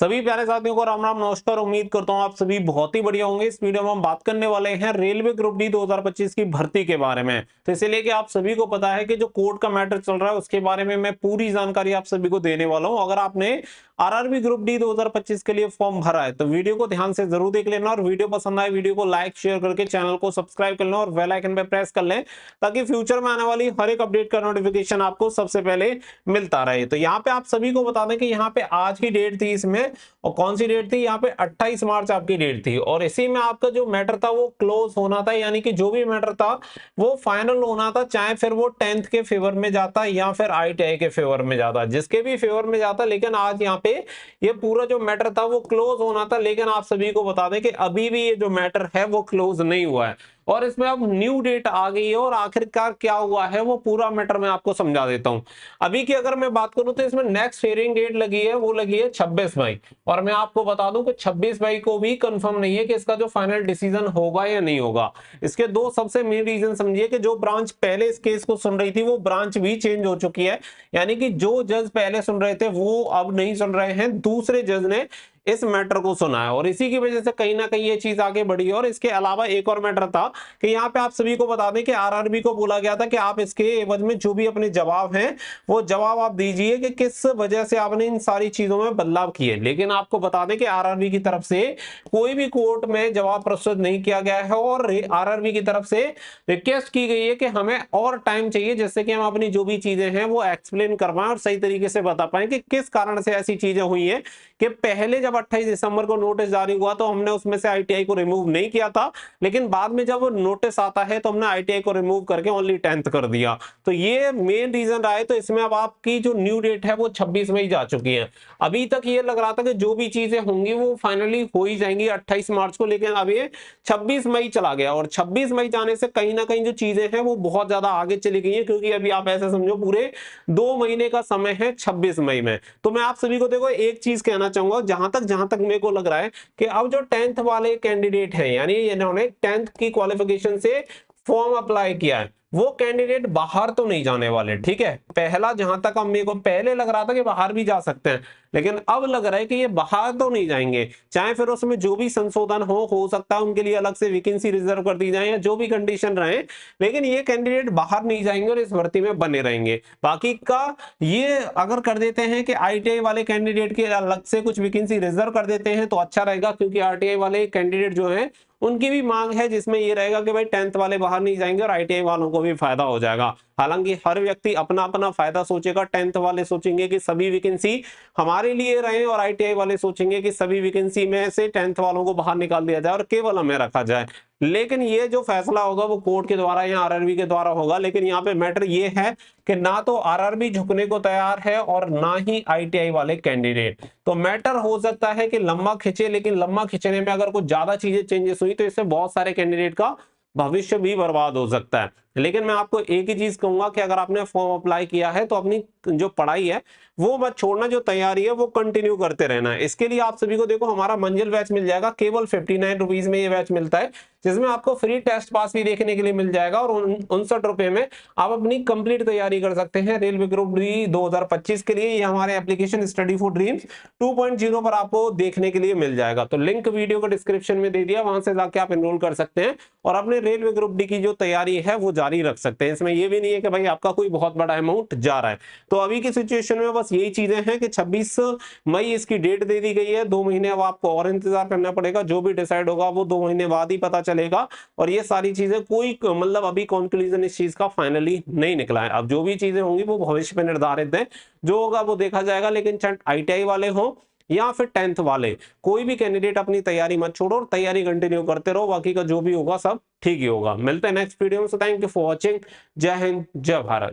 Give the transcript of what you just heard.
सभी प्यारे साथियों को राम राम नमस्कार। उम्मीद करता हूं आप सभी बहुत ही बढ़िया होंगे। इस वीडियो में हम बात करने वाले हैं रेलवे ग्रुप डी 2025 की भर्ती के बारे में। तो इसलिए कि आप सभी को पता है कि जो कोर्ट का मैटर चल रहा है उसके बारे में मैं पूरी जानकारी आप सभी को देने वाला हूं। अगर आपने आरआरबी ग्रुप डी 2025 के लिए फॉर्म भरा है तो वीडियो को ध्यान से जरूर देख लेना, और वीडियो पसंद आए वीडियो को लाइक शेयर करके चैनल को सब्सक्राइब कर लेना और बेल आइकन पे प्रेस कर लें, ताकि फ्यूचर में आने वाली हर एक अपडेट का नोटिफिकेशन आपको सबसे पहले मिलता रहे। तो यहाँ पे आप सभी को बता दें कि यहाँ पे आज की डेट थी इसमें, और कौन सी डेट थी यहाँ पे 28 मार्च आपकी डेट थी, और इसी में आपका जो मैटर था वो क्लोज होना था, यानी कि जो भी मैटर था वो फाइनल होना था, चाहे फिर वो 10th के फेवर में जाता या फिर आईटीआई के फेवर में जाता, जिसके भी फेवर में जाता। लेकिन आज यहाँ पे ये पूरा जो मैटर था वो क्लोज होना था, लेकिन आप सभी को बता दें कि अभी भी ये जो मैटर है वो क्लोज नहीं हुआ है, और इसमें अब न्यू डेट आ गई है। और आखिरकार क्या हुआ है वो पूरा मैटर मैं आपको समझा देता हूं। अभी की अगर मैं बात करूं तो इसमें नेक्स्ट हियरिंग डेट लगी है, वो लगी है 26 मई। और मैं आपको बता दूं कि 26 मई को भी कंफर्म नहीं है कि इसका जो फाइनल डिसीजन होगा या नहीं होगा। इसके दो सबसे मेन रीजन समझिए कि जो ब्रांच पहले इस केस को सुन रही थी वो ब्रांच भी चेंज हो चुकी है, यानी कि जो जज पहले सुन रहे थे वो अब नहीं सुन रहे हैं, दूसरे जज ने इस मैटर को सुना है, और इसी की वजह से कहीं ना कहीं ये चीज आगे बढ़ी है। और इसके अलावा एक और मैटर था कि यहाँ पे आप सभी को बता दें कि आरआरबी को बोला गया था कि आप इसके एवज में जो भी अपने जवाब हैं वो जवाब आप दीजिए कि किस वजह से आपने इन सारी चीजों में बदलाव किए। लेकिन आपको बता दें कि आरआरबी की तरफ से कोई भी कोर्ट में जवाब प्रस्तुत नहीं किया गया है, और आरआरबी की तरफ से रिक्वेस्ट की गई है कि हमें और टाइम चाहिए, जिससे कि हम अपनी जो भी चीजें हैं वो एक्सप्लेन कर पाए और सही तरीके से बता पाए कि किस कारण से ऐसी चीजें हुई है कि पहले जब 28 दिसंबर को नोटिस जारी हुआ तो हमने उसमें से आईटीआई को रिमूव नहीं किया था, लेकिन बाद में जब नोटिस आता है तो हमने आईटीआई को रिमूव करके ओनली 10th कर दिया। तो ये मेन रीजन रहा है। तो इसमें अब आपकी जो न्यू डेट है वो 26 मई जा चुकी है। अभी तक ये लग रहा था कि जो भी चीजें होंगी वो फाइनली हो ही जाएंगी 28 मार्च को, लेकिन अब ये 26 मई चला गया, और 26 मई जाने से कहीं ना कहीं जो चीजें हैं वो बहुत ज्यादा आगे चली गई है, क्योंकि अभी आप ऐसे समझो पूरे 2 महीने का समय है 26 मई में। तो मैं आप सभी को देखो एक चीज कहना चाहूंगा, जहां तक मेरे को लग रहा है कि अब जो 10th वाले कैंडिडेट हैं, यानी इन्होंने 10th की क्वालिफिकेशन से फॉर्म अप्लाई किया है, वो कैंडिडेट बाहर तो नहीं जाने वाले। ठीक है, पहला जहां तक अब मेरे को पहले लग रहा था कि बाहर भी जा सकते हैं, लेकिन अब लग रहा है कि ये बाहर तो नहीं जाएंगे, चाहे फिर उसमें जो भी संशोधन हो सकता है उनके लिए अलग से वैकेंसी रिजर्व कर दी जाए या जो भी कंडीशन रहे, लेकिन ये कैंडिडेट बाहर नहीं जाएंगे और इस भर्ती में बने रहेंगे। बाकी का ये अगर कर देते हैं कि आईटीआई वाले कैंडिडेट के अलग से कुछ वैकेंसी रिजर्व कर देते हैं तो अच्छा रहेगा, क्योंकि आरटीआई वाले कैंडिडेट जो है उनकी भी मांग है, जिसमें ये रहेगा कि भाई 10th वाले बाहर नहीं जाएंगे और आईटीआई वालों को भी फायदा हो जाएगा। हालांकि हर व्यक्ति अपना अपना फायदा सोचेगा, 10th वाले सोचेंगे कि सभी वैकेंसी हमारे लिए रहे, और आईटीआई वाले सोचेंगे कि सभी वैकेंसी में से 10th वालों को बाहर निकाल दिया जाए और केवल हमें रखा जाए। लेकिन ये जो फैसला होगा वो कोर्ट के द्वारा या आरआरबी के द्वारा होगा। लेकिन यहाँ पे मैटर ये है कि ना तो आरआरबी झुकने को तैयार है और ना ही आईटीआई वाले कैंडिडेट। तो मैटर हो सकता है कि लंबा खिंचे, लेकिन लंबा खिंचने में अगर कुछ ज्यादा चीजें चेंजेस हुई तो इससे बहुत सारे कैंडिडेट का भविष्य भी बर्बाद हो सकता है। लेकिन मैं आपको एक ही चीज कहूंगा कि अगर आपने फॉर्म अप्लाई किया है तो अपनी जो पढ़ाई है वो मत छोड़ना, जो तैयारी है वो कंटिन्यू करते रहना है। इसके लिए आप सभी को देखो हमारा मंजिल बैच मिल जाएगा, केवल 59 रुपीज में ये बैच मिलता है, जिसमें आपको फ्री टेस्ट पास भी देखने के लिए मिल जाएगा, और 59 रुपए में आप अपनी कंप्लीट तैयारी कर सकते हैं रेलवे ग्रुप डी 2025 के लिए। ये हमारे एप्लीकेशन स्टडी फॉर ड्रीम्स 2.0 पर आपको देखने के लिए मिल जाएगा। तो लिंक वीडियो को डिस्क्रिप्शन में दे दिया, वहां से जाके आप एनरोल कर सकते हैं और अपने रेलवे ग्रुप डी की जो तैयारी है वो जारी रख सकते हैं। इसमें ये भी नहीं है कि भाई आपका कोई बहुत बड़ा अमाउंट जा रहा है। तो अभी की सिचुएशन में बस यही चीजें हैं कि 26 मई इसकी डेट दे दी गई है। 2 महीने अब आपको और इंतजार करना पड़ेगा, जो भी डिसाइड होगा वो 2 महीने बाद ही पता चलेगा। और ये सारी चीजें कोई मतलब अभी कंक्लूजन इस चीज का फाइनली नहीं निकला है। अब जो भी चीजें होंगी वो भविष्य में निर्धारित है, जो होगा वो देखा जाएगा। लेकिन चाहे आईटीआई वाले हो या फिर 10th वाले, कोई भी कैंडिडेट अपनी तैयारी मत छोड़ो और तैयारी कंटिन्यू करते रहो, बाकी का जो भी होगा सब ठीक ही होगा। मिलते हैं नेक्स्ट वीडियो में। Thank you for watching. जय हिंद, जय भारत।